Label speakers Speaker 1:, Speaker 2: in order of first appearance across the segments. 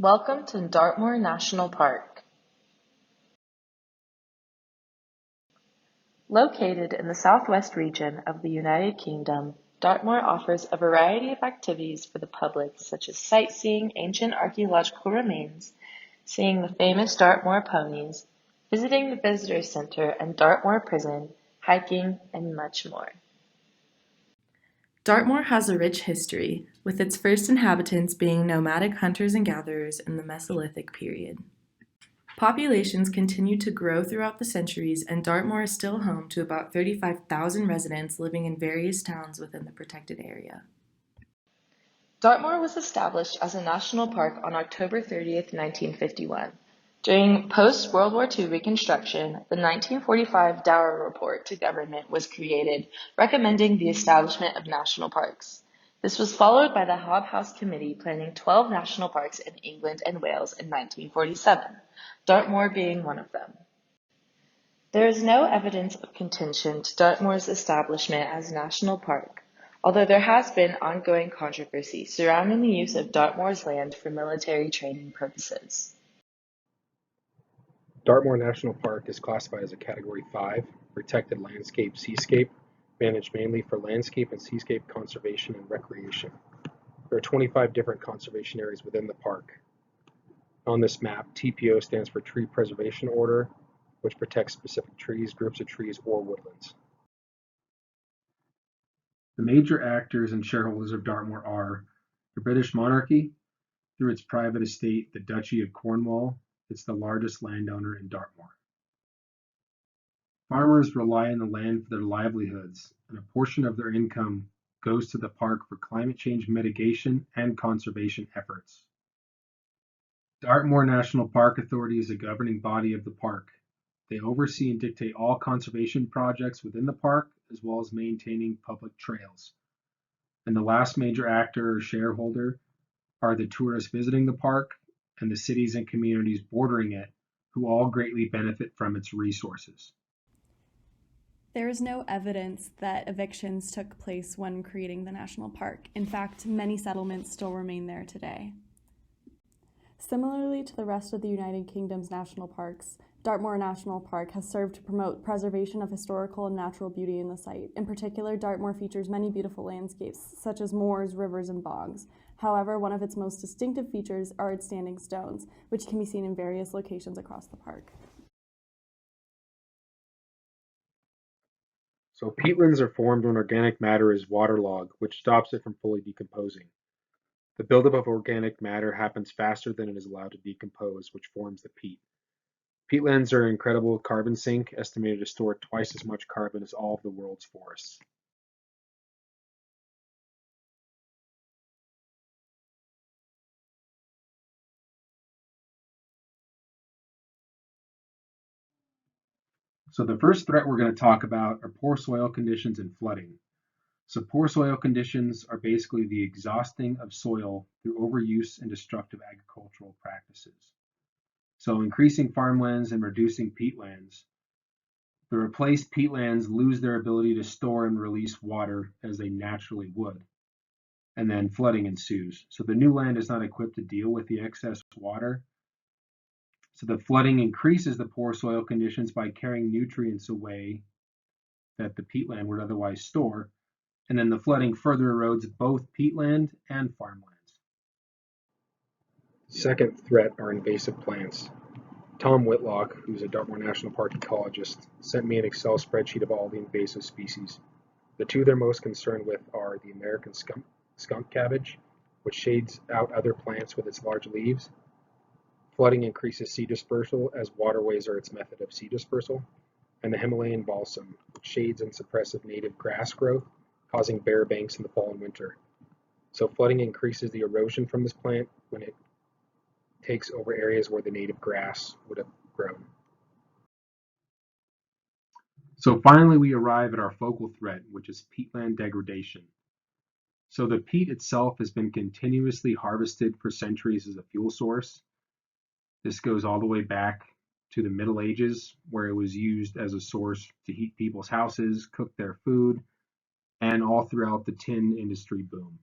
Speaker 1: Welcome to Dartmoor National Park. Located in the southwest region of the United Kingdom, Dartmoor offers a variety of activities for the public such as sightseeing ancient archaeological remains, seeing the famous Dartmoor ponies, visiting the visitor center and Dartmoor prison, hiking, and much more. Dartmoor has a rich history, with its first inhabitants being nomadic hunters and gatherers in the Mesolithic period. Populations continue to grow throughout the centuries, and Dartmoor is still home to about 35,000 residents living in various towns within the protected area. Dartmoor was established as a national park on October 30th, 1951. During post-World War II reconstruction, the 1945 Dower Report to government was created, recommending the establishment of national parks. This was followed by the Hobhouse Committee planning 12 national parks in England and Wales in 1947, Dartmoor being one of them. There is no evidence of contention to Dartmoor's establishment as a national park, although there has been ongoing controversy surrounding the use of Dartmoor's land for military training purposes.
Speaker 2: Dartmoor National Park is classified as a Category 5 protected landscape seascape, managed mainly for landscape and seascape conservation and recreation. There are 25 different conservation areas within the park. On this map, TPO stands for Tree Preservation Order, which protects specific trees, groups of trees, or woodlands. The major actors and shareholders of Dartmoor are the British monarchy, through its private estate, the Duchy of Cornwall. It's the largest landowner in Dartmoor. Farmers rely on the land for their livelihoods, and a portion of their income goes to the park for climate change mitigation and conservation efforts. Dartmoor National Park Authority is the governing body of the park. They oversee and dictate all conservation projects within the park, as well as maintaining public trails. And the last major actor or shareholder are the tourists visiting the park and the cities and communities bordering it, who all greatly benefit from its resources.
Speaker 3: There is no evidence that evictions took place when creating the national park. In fact, many settlements still remain there today. Similarly to the rest of the United Kingdom's national parks, Dartmoor National Park has served to promote preservation of historical and natural beauty in the site. In particular, Dartmoor features many beautiful landscapes, such as moors, rivers, and bogs. However, one of its most distinctive features are its standing stones, which can be seen in various locations across the park.
Speaker 2: So peatlands are formed when organic matter is waterlogged, which stops it from fully decomposing. The buildup of organic matter happens faster than it is allowed to decompose, which forms the peat. Peatlands are an incredible carbon sink, estimated to store twice as much carbon as all of the world's forests. So the first threat we're going to talk about are poor soil conditions and flooding. So poor soil conditions are basically the exhausting of soil through overuse and destructive agricultural practices. So increasing farmlands and reducing peatlands. The replaced peatlands lose their ability to store and release water as they naturally would. And then flooding ensues. So the new land is not equipped to deal with the excess water. So the flooding increases the poor soil conditions by carrying nutrients away that the peatland would otherwise store. And then the flooding further erodes both peatland and farmlands. Second threat are invasive plants. Tom Whitlock, who's a Dartmoor National Park ecologist, sent me an Excel spreadsheet of all the invasive species. The two they're most concerned with are the American skunk cabbage, which shades out other plants with its large leaves. Flooding increases seed dispersal, as waterways are its method of seed dispersal. And the Himalayan balsam, which shades and suppresses native grass growth, causing bare banks in the fall and winter. So flooding increases the erosion from this plant when it takes over areas where the native grass would have grown. So finally, we arrive at our focal threat, which is peatland degradation. So the peat itself has been continuously harvested for centuries as a fuel source. This goes all the way back to the Middle Ages, where it was used as a source to heat people's houses, cook their food, and all throughout the tin industry boom.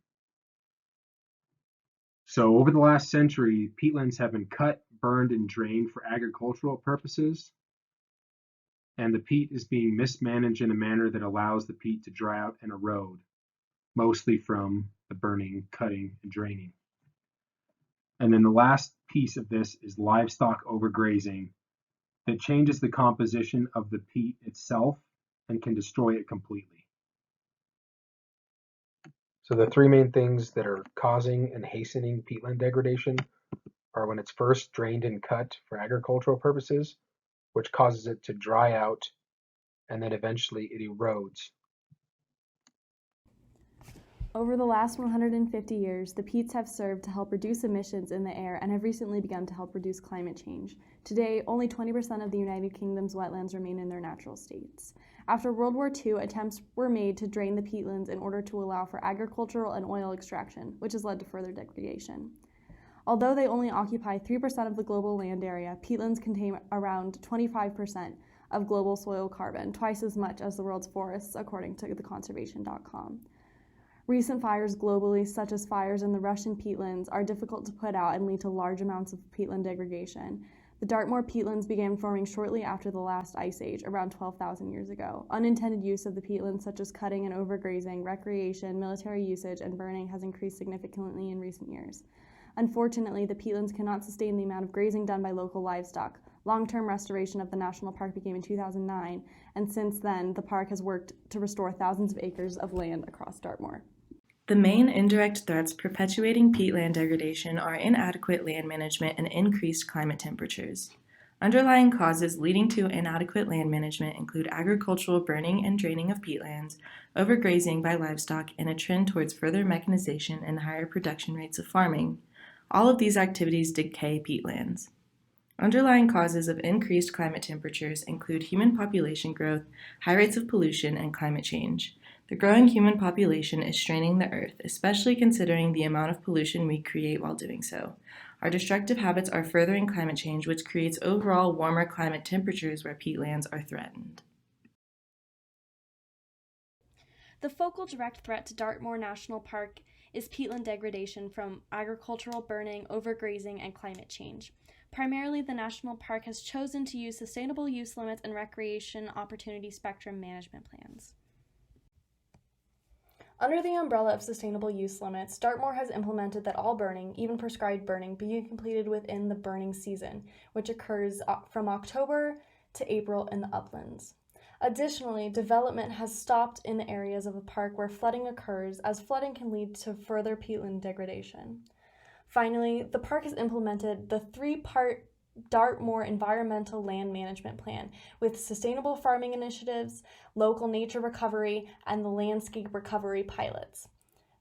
Speaker 2: So over the last century, peatlands have been cut, burned, and drained for agricultural purposes, and the peat is being mismanaged in a manner that allows the peat to dry out and erode, mostly from the burning, cutting, and draining. And then the last piece of this is livestock overgrazing that changes the composition of the peat itself and can destroy it completely. So the three main things that are causing and hastening peatland degradation are when it's first drained and cut for agricultural purposes, which causes it to dry out, and then eventually it erodes.
Speaker 3: Over the last 150 years, the peats have served to help reduce emissions in the air and have recently begun to help reduce climate change. Today, only 20% of the United Kingdom's wetlands remain in their natural states. After World War II, attempts were made to drain the peatlands in order to allow for agricultural and oil extraction, which has led to further degradation. Although they only occupy 3% of the global land area, peatlands contain around 25% of global soil carbon, twice as much as the world's forests, according to theconservation.com. Recent fires globally, such as fires in the Russian peatlands, are difficult to put out and lead to large amounts of peatland degradation. The Dartmoor peatlands began forming shortly after the last ice age, around 12,000 years ago. Unintended use of the peatlands, such as cutting and overgrazing, recreation, military usage, and burning, has increased significantly in recent years. Unfortunately, the peatlands cannot sustain the amount of grazing done by local livestock. Long-term restoration of the national park began in 2009, and since then, the park has worked to restore thousands of acres of land across Dartmoor.
Speaker 1: The main indirect threats perpetuating peatland degradation are inadequate land management and increased climate temperatures. Underlying causes leading to inadequate land management include agricultural burning and draining of peatlands, overgrazing by livestock, and a trend towards further mechanization and higher production rates of farming. All of these activities decay peatlands. Underlying causes of increased climate temperatures include human population growth, high rates of pollution, and climate change. The growing human population is straining the earth, especially considering the amount of pollution we create while doing so. Our destructive habits are furthering climate change, which creates overall warmer climate temperatures where peatlands are threatened.
Speaker 4: The focal direct threat to Dartmoor National Park is peatland degradation from agricultural burning, overgrazing, and climate change. Primarily, the national park has chosen to use sustainable use limits and recreation opportunity spectrum management plans.
Speaker 3: Under the umbrella of sustainable use limits, Dartmoor has implemented that all burning, even prescribed burning, be completed within the burning season, which occurs from October to April in the uplands. Additionally, development has stopped in the areas of the park where flooding occurs, as flooding can lead to further peatland degradation. Finally, the park has implemented the three-part Dartmoor Environmental Land Management Plan with sustainable farming initiatives, local nature recovery, and the landscape recovery pilots.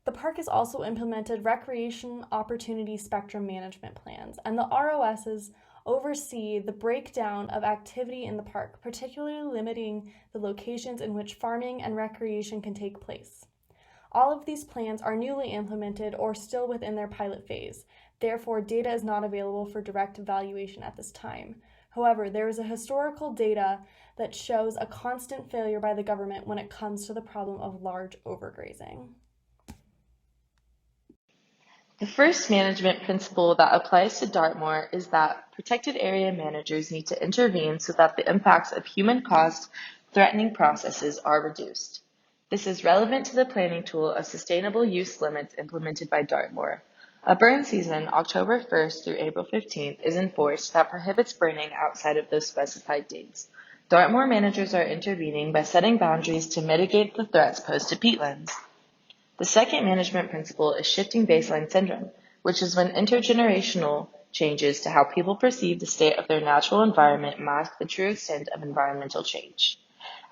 Speaker 3: The park has also implemented recreation opportunity spectrum management plans, and the ROSs oversee the breakdown of activity in the park, particularly limiting the locations in which farming and recreation can take place. All of these plans are newly implemented or still within their pilot phase. Therefore, data is not available for direct evaluation at this time. However, there is a historical data that shows a constant failure by the government when it comes to the problem of large overgrazing.
Speaker 1: The first management principle that applies to Dartmoor is that protected area managers need to intervene so that the impacts of human-caused threatening processes are reduced. This is relevant to the planning tool of sustainable use limits implemented by Dartmoor. A burn season, October 1st through April 15th, is enforced that prohibits burning outside of those specified dates. Dartmoor managers are intervening by setting boundaries to mitigate the threats posed to peatlands. The second management principle is shifting baseline syndrome, which is when intergenerational changes to how people perceive the state of their natural environment mask the true extent of environmental change.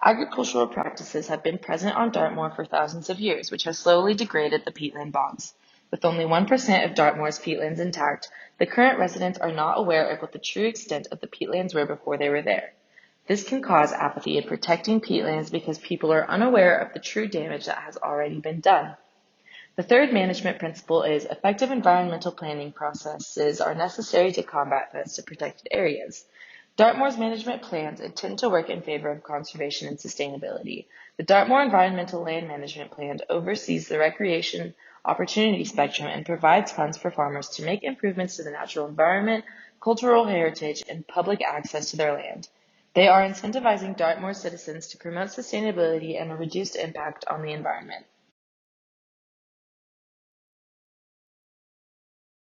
Speaker 1: Agricultural practices have been present on Dartmoor for thousands of years, which has slowly degraded the peatland bogs. With only 1% of Dartmoor's peatlands intact, the current residents are not aware of what the true extent of the peatlands were before they were there. This can cause apathy in protecting peatlands because people are unaware of the true damage that has already been done. The third management principle is effective environmental planning processes are necessary to combat threats to protected areas. Dartmoor's management plans intend to work in favor of conservation and sustainability. The Dartmoor Environmental Land Management Plan oversees the recreation opportunity spectrum and provides funds for farmers to make improvements to the natural environment, cultural heritage, and public access to their land. They are incentivizing Dartmoor citizens to promote sustainability and a reduced impact on the environment.